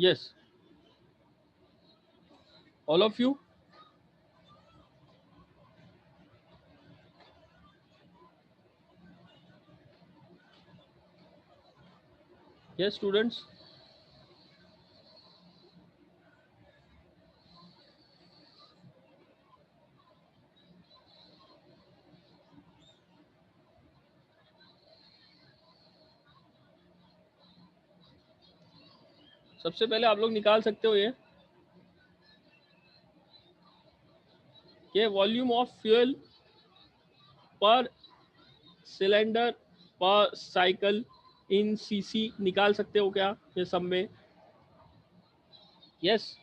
Yes, all of you. Yes, students. सबसे पहले आप लोग निकाल सकते हो ये कि वॉल्यूम ऑफ फ्यूल पर सिलेंडर पर साइकिल इन सीसी निकाल सकते हो क्या ये सब में? यस,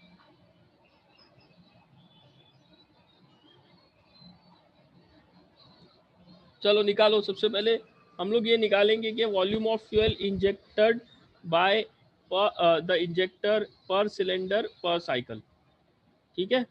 चलो निकालो। सबसे पहले हम लोग ये निकालेंगे कि volume of fuel injected by the injector पर सिलेंडर पर साइकिल। ठीक है,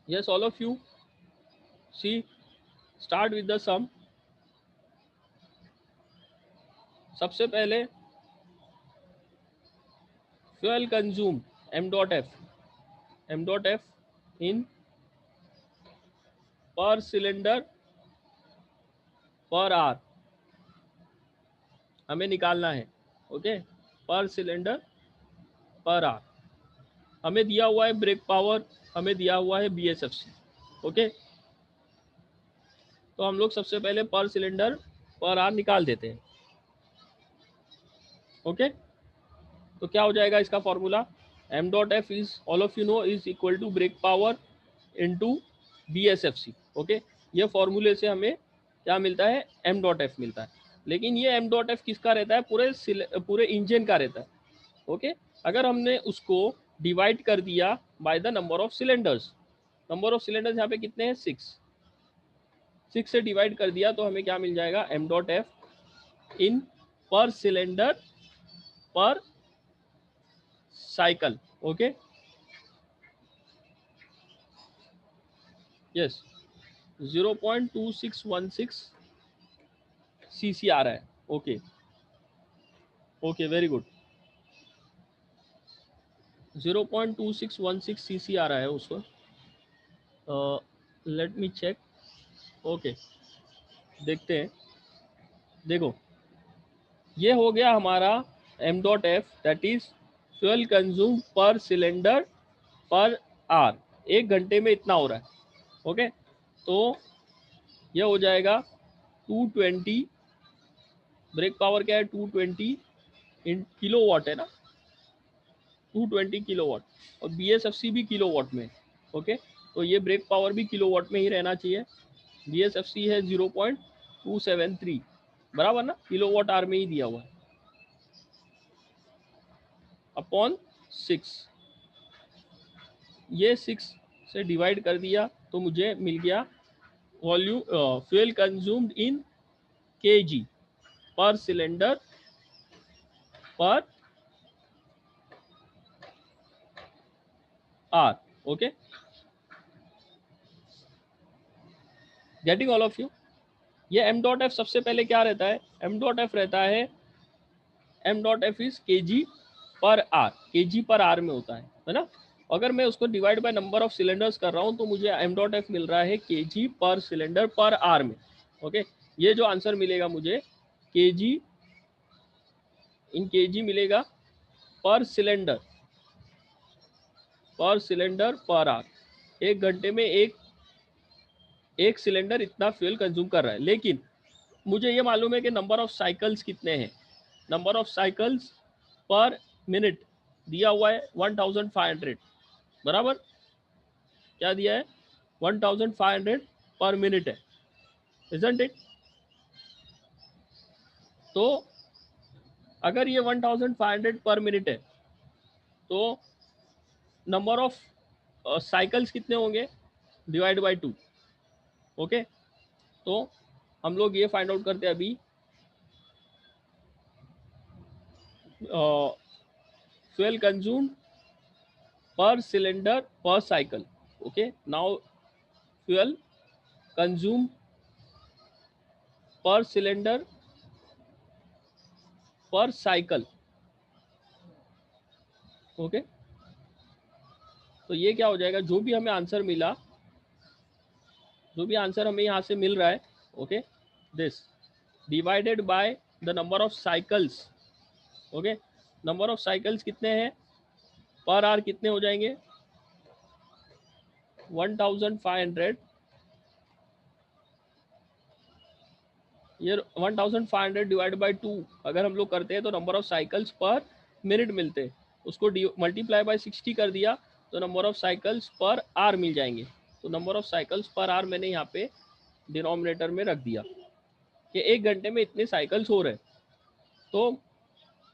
yes, all of you. See, start with the sum. सबसे पहले फ्यूल कंज्यूम m.f इन पर सिलेंडर पर आवर हमें निकालना है। ओके, पर सिलेंडर पर आवर हमें दिया हुआ है ब्रेक पावर, हमें दिया हुआ है BSFC। ओके, तो हम लोग सबसे पहले पर सिलेंडर पर आवर निकाल देते हैं। ओके, तो क्या हो जाएगा इसका formula? m.f is, all of you know, is equal to break power into BSFC। Okay, ये फॉर्मूले से हमें क्या मिलता है? m.f मिलता है। लेकिन ये m.f किसका रहता है? पूरे इंजन का रहता है। ओके, अगर हमने उसको डिवाइड कर दिया by the number of cylinders, number of cylinders यहाँ पे कितने हैं? 6 से डिवाइड कर दिया तो हमें क्या मिल जाएगा? m.f इन पर सिलेंडर पर साइकिल। ओके, यस, 0.2616 cc आ रहा है। Okay, okay, very good. 0.2616 cc आ रहा है उसको। Let me check. ओके, देखते हैं। देखो, ये हो गया हमारा m.f, that is fuel consume पर सिलेंडर पर आवर। 1 घंटे में इतना हो रहा है। ओके, तो ये हो जाएगा 220। ब्रेक पावर क्या है? 220 इन किलोवाट है ना, 220 किलोवाट। और BSFC भी किलोवाट में। ओके, तो ये ब्रेक पावर भी किलोवाट में ही रहना चाहिए। BSFC है 0.273, बराबर ना, किलोवाट आवर में ही दिया हुआ है, अपॉन 6। ये 6 से डिवाइड कर दिया तो मुझे मिल गया volume fuel consumed in kg पर cylinder per hour. Okay, getting all of you? ये m.f सबसे पहले क्या रहता है? m.f रहता है, m.f इज kg पर आर, kg पर आर में होता है ना। अगर मैं उसको divide by number of cylinders कर रहा हूँ तो मुझे m.f मिल रहा है kg पर सिलेंडर पर आर में। ओके, ये जो आंसर मिलेगा मुझे kg इन kg मिलेगा पर सिलेंडर पर आर। 1 घंटे में एक सिलेंडर इतना फ्यूल कंज्यूम कर रहा है। लेकिन मुझे ये मालूम है कि नंबर ऑफ साइकिल्स कितने हैं। Number of cycles per minute दिया हुआ है 1500, बराबर। क्या दिया है? 1500 पर मिनट है, इजंट इट? तो अगर ये 1500 पर मिनट है तो नंबर ऑफ साइकिल्स कितने होंगे? Divide by 2। ओके, तो हम लोग ये फाइंड आउट करते हैं अभी फ्यूल कंज्यूम पर सिलेंडर पर cycle. Okay, now fuel consume पर सिलेंडर पर साइकिल। ओके, तो ये क्या हो जाएगा, जो भी हमें आंसर मिला, जो भी आंसर हमें यहाँ से मिल रहा है, okay, this divided by the number of cycles. Okay, number of cycles कितने हैं पर आवर, कितने हो जाएंगे 1500। ये 1500 डिवाइड बाई 2 अगर हम लोग करते हैं तो number of cycles per minute मिलते हैं, उसको मल्टीप्लाई बाय 60 कर दिया तो number of cycles per hour मिल जाएंगे। तो number of cycles per hour मैंने यहाँ पे डिनोमिनेटर में रख दिया कि 1 घंटे में इतने साइकिल्स हो रहे हैं। तो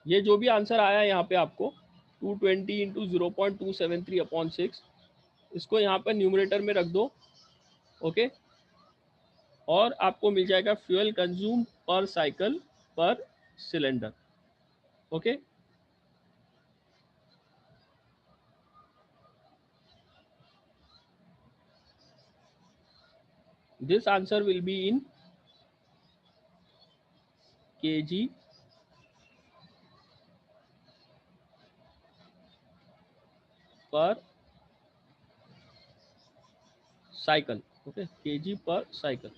ये जो भी आंसर आया यहाँ पे आपको 220 इंटू 0.273/6, इसको यहाँ पर न्यूमरेटर में रख दो। ओके, और आपको मिल जाएगा फ्यूल कंज्यूम पर साइकिल पर cylinder. Okay, this answer will be in kg पर साइकिल। ओके, kg पर साइकिल।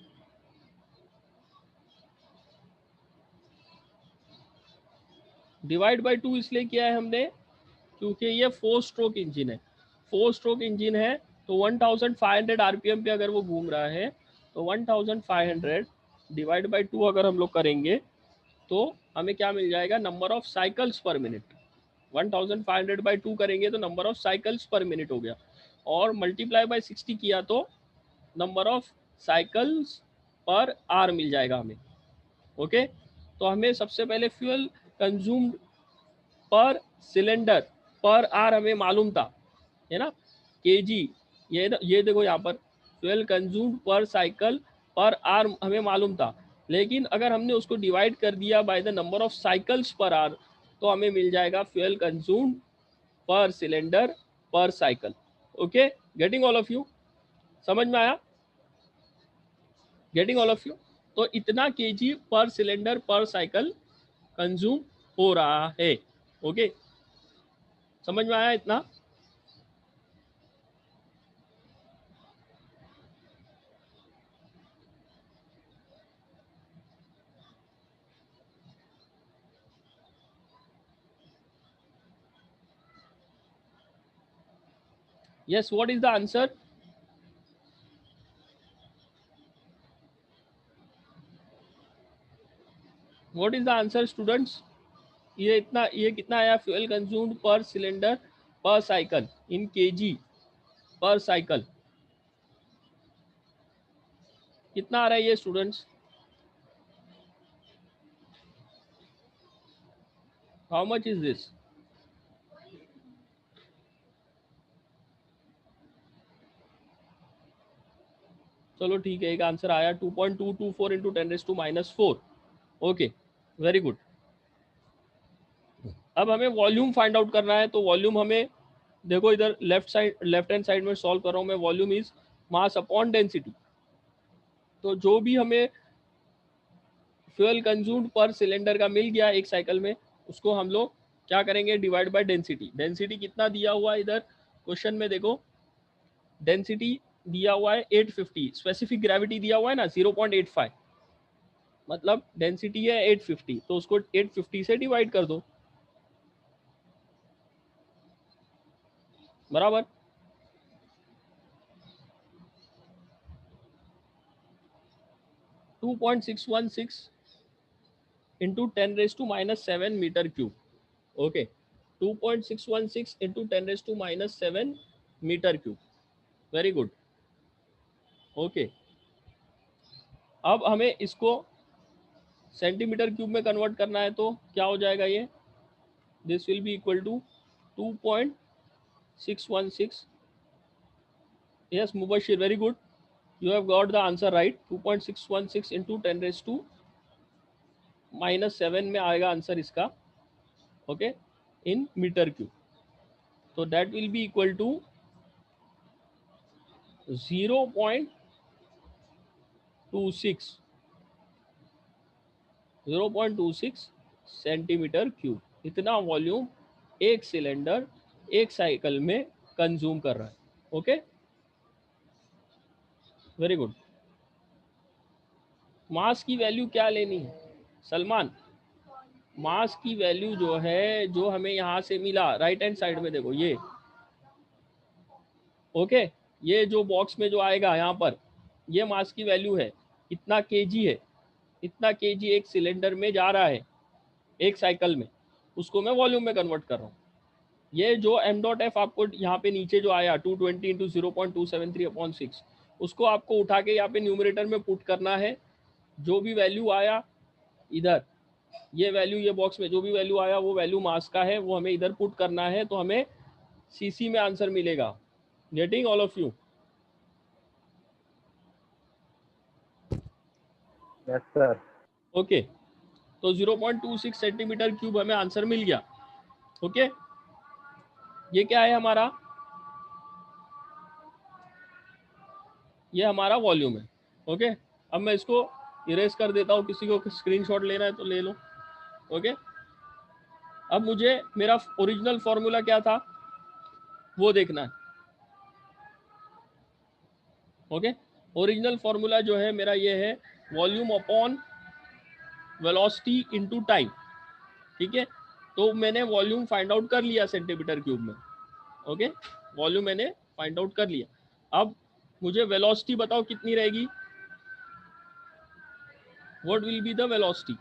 डिवाइड बाय 2 इसलिए किया है हमने क्योंकि ये 4 स्ट्रोक इंजन है। 4 स्ट्रोक इंजन है तो 1500 आरपीएम पे अगर वो घूम रहा है तो 1500 डिवाइड बाय 2 अगर हम लोग करेंगे तो हमें क्या मिल जाएगा, number of cycles per minute. 1500 by 2 करेंगे तो number of cycles per minute हो गया, और मल्टीप्लाई बाय 60 किया तो नंबर ऑफ साइकिल्स पर आर मिल जाएगा हमें। ओके, तो हमें सबसे पहले फ्यूल कंज्यूम्ड पर सिलेंडर पर आर हमें मालूम था, है ना, केजी। ये देखो यहाँ पर फ्यूल कंज्यूम्ड पर साइकिल पर आर हमें मालूम था, लेकिन अगर हमने उसको डिवाइड कर दिया by the number of cycles पर आर तो हमें मिल जाएगा फ्यूल कंज्यूम्ड पर सिलेंडर पर cycle. Okay, getting all of you, समझ में आया, गेटिंग ऑल ऑफ यू। तो इतना केजी पर सिलेंडर पर साइकिल कंज्यूम हो रहा है। ओके, समझ में आया इतना। Yes, what is the answer? What is the answer students? ये कितना आया, फ्यूल कंज्यूम्ड पर सिलेंडर पर साइकिल इन केजी पर साइकिल, कितना आ रहा है ये students? How much is this? चलो ठीक है, एक आंसर आया 2.224 इंटू 10⁻⁻⁴। Okay, very good. अब हमें वॉल्यूम फाइंड आउट करना है, तो वॉल्यूम हमें देखो इधर लेफ्ट हैंड साइड में सॉल्व कर रहा हूँ मैं। Volume is mass upon density. तो जो भी हमें फ्यूल कंज्यूम्ड पर सिलेंडर का मिल गया एक साइकिल में, उसको हम लोग क्या करेंगे, डिवाइड बाय डेंसिटी। डेंसिटी कितना दिया हुआ है इधर क्वेश्चन में, देखो डेंसिटी दिया हुआ है 850, स्पेसिफिक ग्रेविटी दिया हुआ है ना 0.85, मतलब डेंसिटी है 850, तो उसको 850 से डिवाइड कर दो, बराबर। To 2.616 into 10⁻⁻7 metre cube. Okay, 2.616 into 10⁻⁻7 metre cube, very good. Okay, अब हमें इसको सेंटीमीटर क्यूब में कन्वर्ट करना है, तो क्या हो जाएगा ये, this will be equal to 2.616 Yes, Mubashir, very good. You have got the answer right. 2.616 into 10 raised to -7 में आएगा आंसर इसका, ओके, इन मीटर क्यूब. तो that will be equal to 0.26 centimetre cube. इतना वॉल्यूम एक cylinder एक cycle में consume कर रहा है. Okay, very good. मास की वैल्यू क्या लेनी है सलमान? मास की वैल्यू जो है, जो हमें यहाँ से मिला राइट हैंड साइड में देखो ये, ओके, ये जो बॉक्स में जो आएगा यहाँ पर, ये मास की वैल्यू है. इतना केजी है, इतना केजी एक सिलेंडर में जा रहा है एक साइकिल में, उसको मैं वॉल्यूम में कन्वर्ट कर रहा हूँ. ये जो एम डॉट एफ आपको यहाँ पे नीचे जो आया 220 इंटू 0.273/6, उसको आपको उठा के यहाँ पे न्यूमरेटर में पुट करना है. जो भी वैल्यू आया इधर, ये वैल्यू ये बॉक्स में जो भी वैल्यू आया वो वैल्यू मास का है, वो हमें इधर पुट करना है, तो हमें सीसी में आंसर मिलेगा. Getting all of you? Yes sir. Okay, तो 0.26 सेंटीमीटर क्यूब हमें आंसर मिल गया. ओके, ये क्या है हमारा? ये हमारा वॉल्यूम है. ओके, अब मैं इसको इरेज कर देता हूँ, किसी को स्क्रीनशॉट लेना है तो ले लो. ओके, अब मुझे मेरा ओरिजिनल फॉर्मूला क्या था वो देखना है. ओके, ओरिजिनल फॉर्मूला जो है मेरा ये है, volume upon velocity into time. ठीक है, तो मैंने वॉल्यूम फाइंड आउट कर लिया सेंटीमीटर क्यूब में. ओके, वॉल्यूम मैंने फाइंड आउट कर लिया. अब मुझे वेलोसिटी बताओ कितनी रहेगी? What will be the velocity?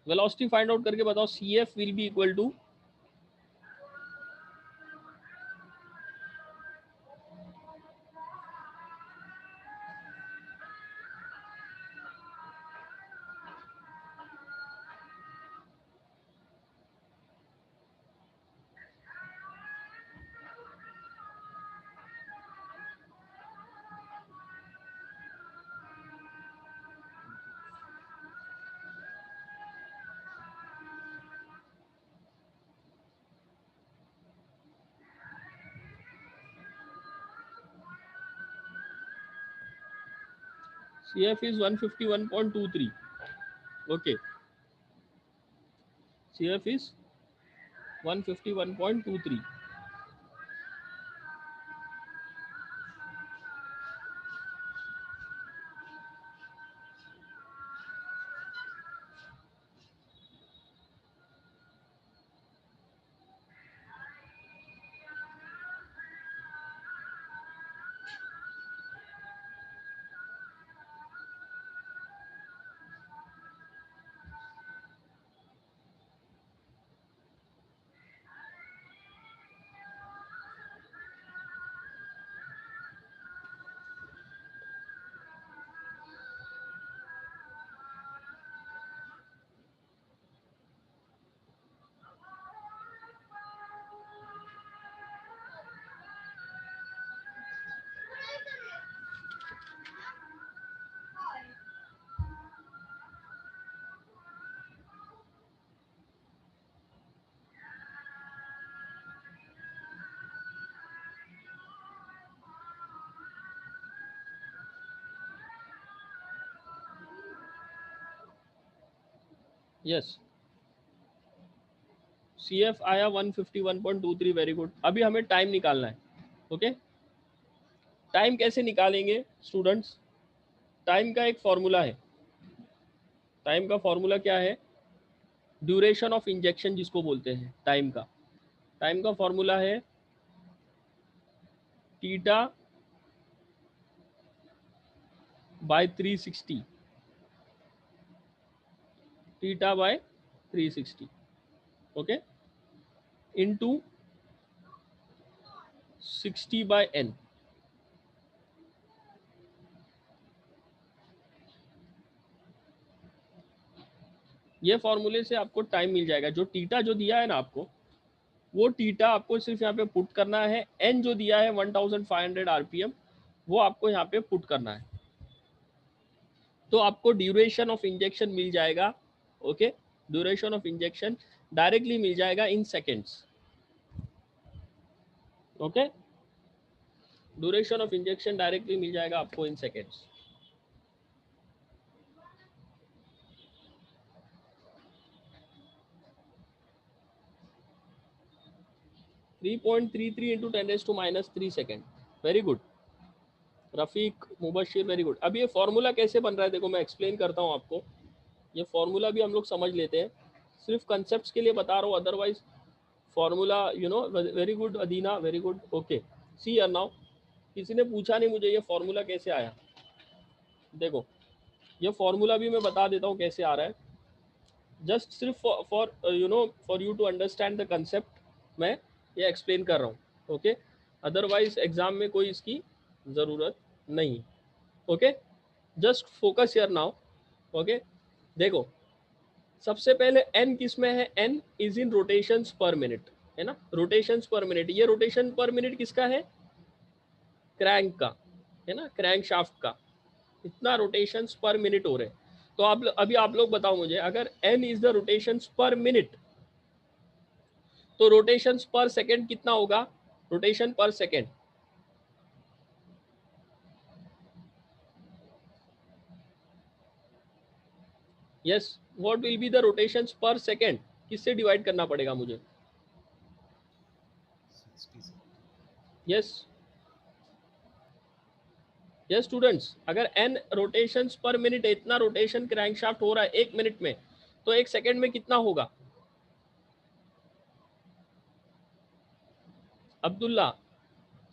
Velocity find out करके बताओ. C F will be equal to, CF is 151.23. Okay, CF is 151.23. Yes, CF आया 151.23. Very good. अभी हमें टाइम निकालना है. ओके, टाइम कैसे निकालेंगे स्टूडेंट्स? टाइम का एक फॉर्मूला है. टाइम का फॉर्मूला क्या है? ड्यूरेशन ऑफ इंजेक्शन जिसको बोलते हैं टाइम का. टाइम का फॉर्मूला है theta by 360. Theta by 360. Okay, into 60/n. ये फॉर्मूले से आपको टाइम मिल जाएगा। जो टीटा जो दिया है ना आपको, वो टीटा आपको सिर्फ यहाँ पे पुट करना है। एन जो दिया है 1500 आरपीएम, वो आपको यहाँ पे पुट करना है, तो आपको ड्यूरेशन ऑफ इंजेक्शन मिल जाएगा। Okay, duration of injection directly मिल जाएगा in seconds. Okay, duration of injection directly मिल जाएगा आपको in seconds. (3.33 into 10⁻³ second. Very good Rafiq Mubashir, very good. अब ये फॉर्मूला कैसे बन रहा है देखो, मैं एक्सप्लेन करता हूँ आपको। ये फॉर्मूला भी हम लोग समझ लेते हैं, सिर्फ कंसेप्ट के लिए बता रहा हूँ, otherwise formula you know. Very good Adina, very good. Okay, see यार नाउ, किसी ने पूछा नहीं मुझे ये फॉर्मूला कैसे आया। देखो ये फॉर्मूला भी मैं बता देता हूँ कैसे आ रहा है, जस्ट सिर्फ for you know for you to understand the concept मैं ये एक्सप्लेन कर रहा हूँ। ओके, अदरवाइज एग्जाम में कोई इसकी ज़रूरत नहीं। Okay, just focus here now. Okay, देखो सबसे पहले n किस में है, n इज इन रोटेशंस पर मिनट, है ना, रोटेशंस पर मिनट। ये रोटेशन पर मिनट किसका है, क्रैंक का, है ना, क्रैंक शाफ्ट का। इतना रोटेशंस पर मिनट हो रहे हैं। तो आप अभी आप लोग बताओ मुझे, अगर n इज द रोटेशंस पर मिनट, तो रोटेशंस पर सेकेंड कितना होगा, रोटेशन पर second. Yes, what will be the rotations पर सेकेंड, किससे डिवाइड करना पड़ेगा मुझे। यस यस स्टूडेंट्स, अगर n रोटेशंस पर मिनट है, इतना रोटेशन क्रैंकशाफ्ट हो रहा है 1 मिनट में, तो 1 सेकेंड में कितना होगा अब्दुल्ला,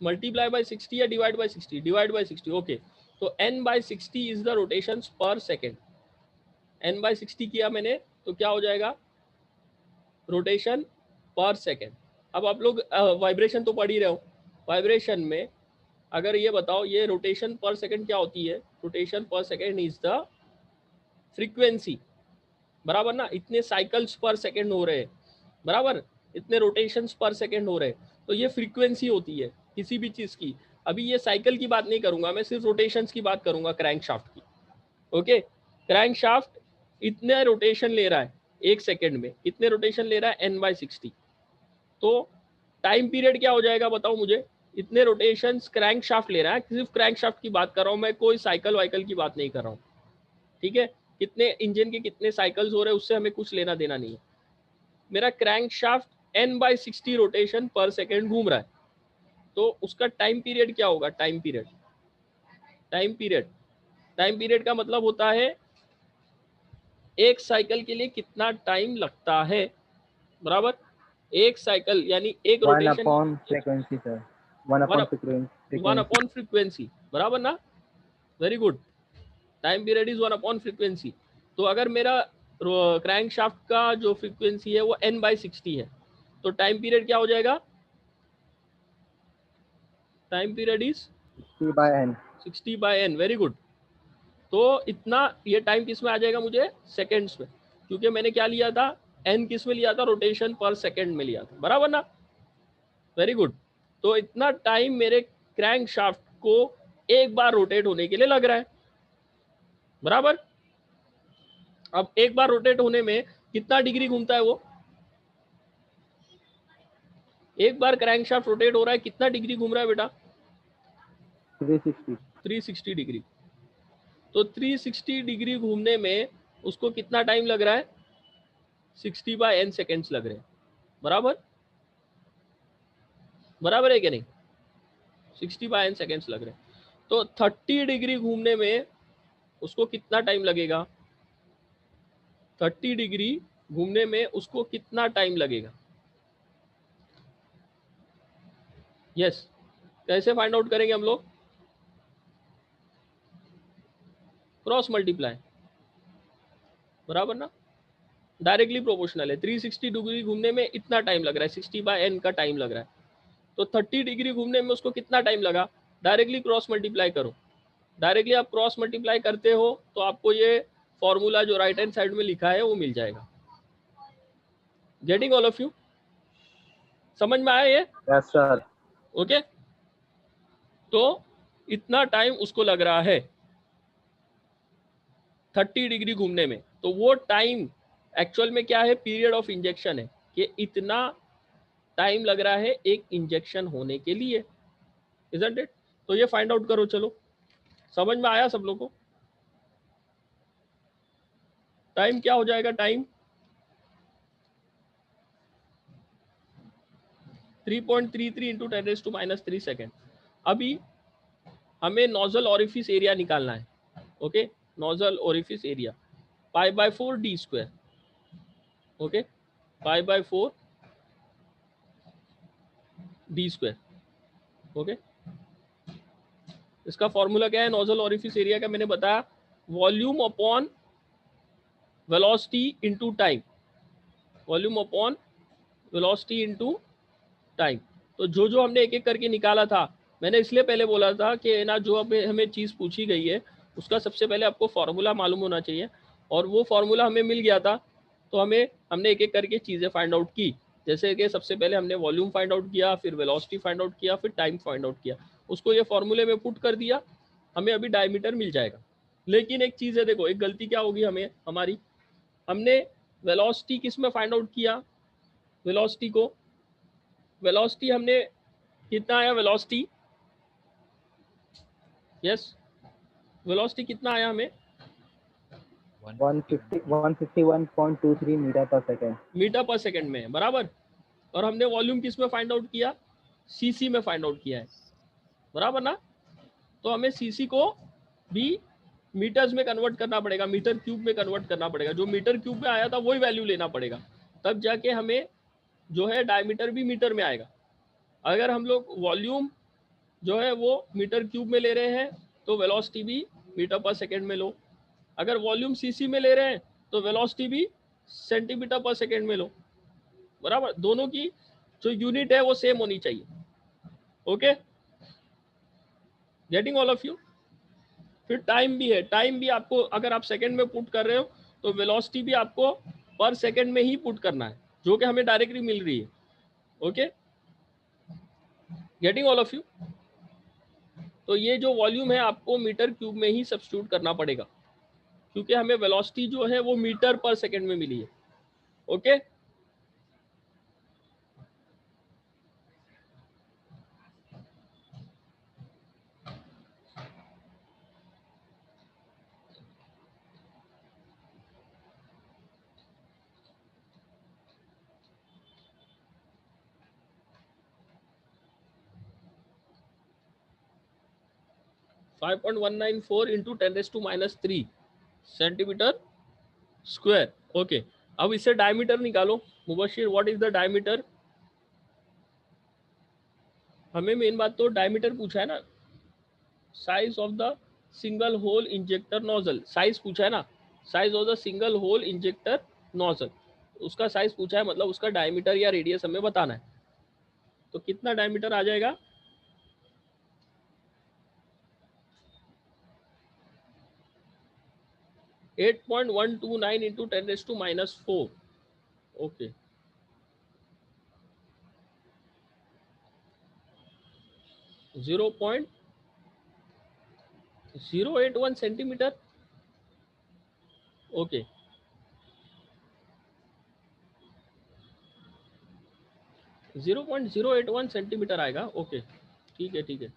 मल्टीप्लाई बाय 60 या divide by 60, divide by 60। Okay, तो n/60 इज द रोटेशंस पर सेकेंड। n/60 किया मैंने तो क्या हो जाएगा, रोटेशन पर सेकेंड। अब आप लोग वाइब्रेशन तो पढ़ ही रहे हो, वाइब्रेशन में अगर ये बताओ ये रोटेशन पर सेकेंड क्या होती है, रोटेशन पर सेकेंड इज द फ्रीक्वेंसी, बराबर ना, इतने साइकिल्स पर सेकेंड हो रहे हैं, बराबर, इतने रोटेशंस पर सेकेंड हो रहे हैं, तो ये फ्रीक्वेंसी होती है किसी भी चीज़ की। अभी ये साइकिल की बात नहीं करूंगा मैं, सिर्फ रोटेशंस की बात करूंगा, क्रैंक शाफ्ट की। ओके, क्रैंक शाफ्ट इतने रोटेशन ले रहा है 1 सेकेंड में, कितने रोटेशन ले रहा है, n/60। तो टाइम पीरियड क्या हो जाएगा बताओ मुझे, इतने रोटेशंस क्रैंक शाफ्ट ले रहा है, सिर्फ क्रैंक शाफ्ट की बात कर रहा हूँ मैं, कोई साइकिल वाइकल की बात नहीं कर रहा हूँ। ठीक है, कितने इंजन के कितने साइकिल्स हो रहे हैं उससे हमें कुछ लेना देना नहीं है। मेरा क्रैंक शाफ्ट n/60 रोटेशन पर सेकेंड घूम रहा है, तो उसका टाइम पीरियड क्या होगा, time period, time period, time period का मतलब होता है एक साइकिल के लिए कितना टाइम लगता है, बराबर, एक साइकिल यानी एक one rotation, upon frequency sir, one upon one frequency. Upon frequency, बराबर ना, very good. Time period is 1 upon frequency. तो अगर मेरा क्रैंक शाफ्ट का जो फ्रीक्वेंसी है वो n/60 है, तो टाइम पीरियड क्या हो जाएगा, time period is 60/n। 60/n, very good. तो इतना ये टाइम किस में आ जाएगा मुझे, सेकेंड्स में, क्योंकि मैंने क्या लिया था, n किस में लिया था, रोटेशन पर सेकेंड में लिया था, बराबर ना, वेरी गुड। तो इतना टाइम मेरे क्रैंक शाफ्ट को एक बार रोटेट होने के लिए लग रहा है, बराबर। अब एक बार रोटेट होने में कितना डिग्री घूमता है वो, एक बार क्रैंकशाफ्ट रोटेट हो रहा है कितना डिग्री घूम रहा है बेटा, 360। 360 डिग्री। तो 360 डिग्री घूमने में उसको कितना टाइम लग रहा है, 60/n सेकेंड्स लग रहे हैं, बराबर, बराबर है कि नहीं, 60/n सेकेंड्स लग रहे हैं। तो 30 डिग्री घूमने में उसको कितना टाइम लगेगा, 30 डिग्री घूमने में उसको कितना टाइम लगेगा, यस, कैसे फाइंड आउट करेंगे हम लोग, क्रॉस मल्टीप्लाई, बराबर ना, डायरेक्टली प्रोपोर्शनल है। 360 डिग्री घूमने में इतना टाइम लग रहा है, 60/n का टाइम लग रहा है, तो 30 डिग्री घूमने में उसको कितना टाइम लगा, डायरेक्टली क्रॉस मल्टीप्लाई करो। डायरेक्टली आप क्रॉस मल्टीप्लाई करते हो तो आपको ये फॉर्मूला जो राइट हैंड साइड में लिखा है वो मिल जाएगा। Getting all of you? समझ में आया ये? Yes sir. ओके, तो इतना टाइम उसको लग रहा है 30 डिग्री घूमने में, तो वो टाइम एक्चुअल में क्या है, पीरियड ऑफ इंजेक्शन है, कि इतना टाइम लग रहा है एक इंजेक्शन होने के लिए, इजंट इट? तो ये फाइंड आउट करो। चलो, समझ में आया सब लोगों को? टाइम क्या हो जाएगा? Time 3.33 into 10⁻³ second. अभी हमें नोजल ओरिफिस एरिया निकालना है। ओके, नोजल ओरिफिस एरिया π/4 d²। ओके, π/4 d²। ओके, इसका फॉर्मूला क्या है नोजल ओरिफिस एरिया का? मैंने बताया volume upon velocity into time, volume upon velocity into time. तो जो जो हमने एक एक करके निकाला था, मैंने इसलिए पहले बोला था कि ना जो हमें चीज़ पूछी गई है उसका सबसे पहले आपको फार्मूला मालूम होना चाहिए, और वो फार्मूला हमें मिल गया था तो हमने एक एक करके चीज़ें फाइंड आउट की। जैसे कि सबसे पहले हमने वॉल्यूम फाइंड आउट किया, फिर वेलोसिटी फाइंड आउट किया, फिर टाइम फाइंड आउट किया, उसको ये फार्मूले में पुट कर दिया, हमें अभी डायमीटर मिल जाएगा। लेकिन एक चीज़ है, देखो एक गलती क्या होगी हमारी, हमने वेलोसिटी किस में फाइंड आउट किया? वेलोसिटी हमने कितना आया वेलोसिटी? यस, वेलोसिटी कितना आया हमें? 151.23 मीटर पर सेकेंड। मीटर पर सेकंड में, बराबर। और हमने वॉल्यूम किस में फाइंड आउट किया? सीसी में फाइंड आउट किया है, बराबर ना? तो हमें सीसी को भी मीटर्स में कन्वर्ट करना पड़ेगा, मीटर क्यूब में कन्वर्ट करना पड़ेगा। जो मीटर क्यूब में आया था वही वैल्यू लेना पड़ेगा, तब जाके हमें जो है डायमीटर भी मीटर में आएगा। अगर हम लोग वॉल्यूम जो है वो मीटर क्यूब में ले रहे हैं तो वेलोसिटी भी मीटर पर सेकेंड में लो। अगर वॉल्यूम सीसी में ले रहे हैं तो वेलोसिटी भी सेंटीमीटर पर सेकेंड में लो, बराबर। दोनों की जो यूनिट है वो सेम होनी चाहिए। Okay, getting all of you? फिर टाइम भी है, टाइम भी आपको अगर आप सेकेंड में पुट कर रहे हो तो वेलोसिटी भी आपको पर सेकेंड में ही पुट करना है, जो कि हमें डायरेक्टली मिल रही है। Okay, getting all of you? तो ये जो वॉल्यूम है आपको मीटर क्यूब में ही सब्स्टिट्यूट करना पड़ेगा, क्योंकि हमें वेलोसिटी जो है वो मीटर पर सेकेंड में मिली है। Okay, five 5.194 into 10⁻³ centimetre square. Okay, अब इससे डायमीटर निकालो। Mubashir, what is the diameter? हमें मेन बात तो डायमीटर पूछा है ना, size of the single hole injector nozzle, size पूछा है ना, size of the single hole injector nozzle, उसका साइज पूछा है, मतलब उसका डायमीटर या रेडियस हमें बताना है। तो कितना डायमीटर आ जाएगा? 8.129 into 10⁻⁴। Okay, 0.081 centimetre. Okay, 0.081 centimetre आएगा। ओके, ठीक है ठीक है।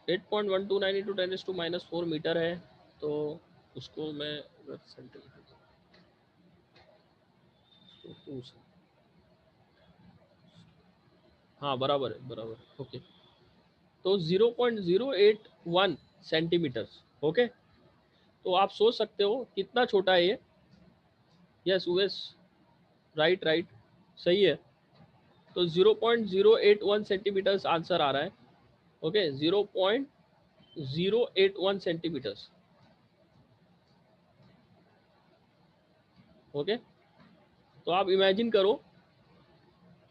8.129 इंटू 10⁻⁴ मीटर है, तो उसको मैं सेंटीमीटर तो हाँ बराबर है, बराबर। ओके, तो 0.081 सेंटीमीटर। ओके, तो आप सोच सकते हो कितना छोटा है ये। यस उवेस, राइट राइट, सही है। तो 0.081 सेंटीमीटर्स आंसर आ रहा है। Okay, 0.081 centimetres. ओके, तो आप इमेजिन करो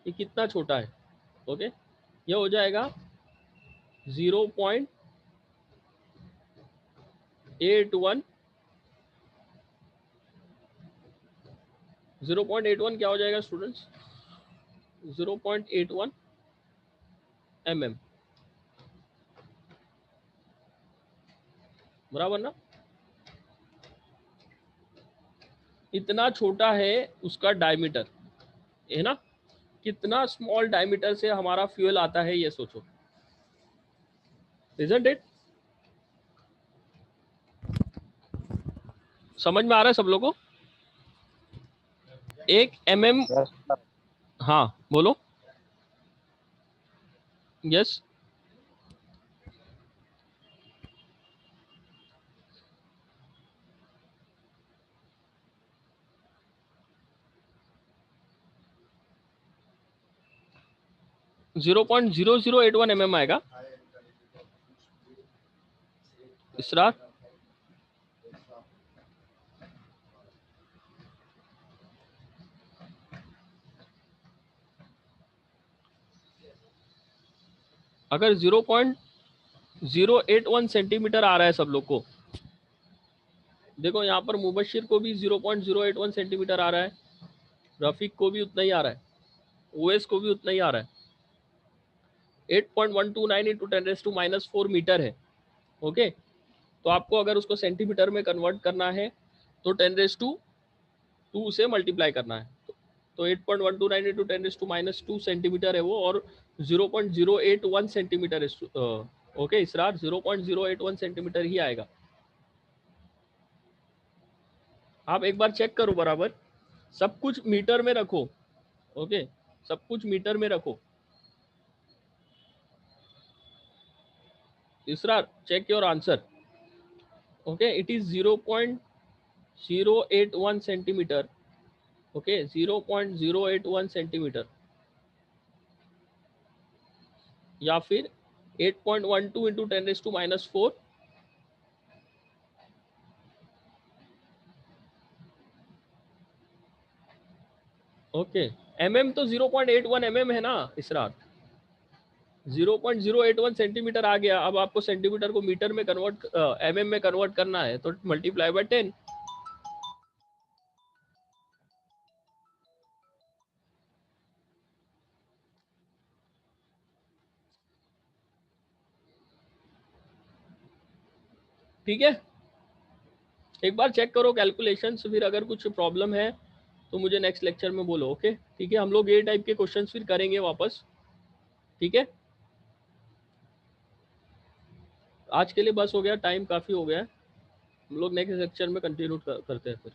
कि कितना छोटा है। ओके, ये हो जाएगा 0.081 0.81 0.81 क्या हो जाएगा स्टूडेंट्स? 0.81 mm, बराबर ना? इतना छोटा है उसका डायमीटर, है ना? कितना स्मॉल डायमीटर से हमारा फ्यूल आता है ये सोचो, इजंट इट? समझ में आ रहा है सब लोगों को? 1 mm। Yes, sir. हाँ बोलो। यस। जीरो 0.0081 mm आएगा इसरार। अगर 0.081 सेंटीमीटर आ रहा है सब लोग को, देखो यहाँ पर मुबशिर को भी 0.081 सेंटीमीटर आ रहा है, रफीक को भी उतना ही आ रहा है, ओएस को भी उतना ही आ रहा है। 8.129 इंटू 10⁻⁻4 मीटर है। ओके, तो आपको अगर उसको सेंटीमीटर में कन्वर्ट करना है तो 10⁻2 से मल्टीप्लाई करना है। तो 8.129 इंटू 10⁻2 सेंटीमीटर है वो, और 0.081 सेंटीमीटर है। ओके इसरार, 0.081 सेंटीमीटर ही आएगा। आप एक बार चेक करो बराबर, सब कुछ मीटर में रखो। ओके, सब कुछ मीटर में रखो। Israr, check your answer. Okay, it is 0.081 centimetre. Okay, 0.081 centimetre, या फिर 8.12 इंटू 10⁻⁻4। ओके, mm तो 0.81 mm है ना इसरार, 0.081 सेंटीमीटर आ गया। अब आपको सेंटीमीटर को मीटर में कन्वर्ट, mm में कन्वर्ट करना है, तो मल्टीप्लाई बाय 10। ठीक है, एक बार चेक करो कैलकुलेशंस, फिर अगर कुछ प्रॉब्लम है तो मुझे नेक्स्ट लेक्चर में बोलो। ओके ठीक है, हम लोग ये टाइप के क्वेश्चंस फिर करेंगे वापस। ठीक है, आज के लिए बस हो गया, टाइम काफ़ी हो गया है। हम लोग नेक्स्ट लेक्चर में कंटिन्यू करते हैं फिर।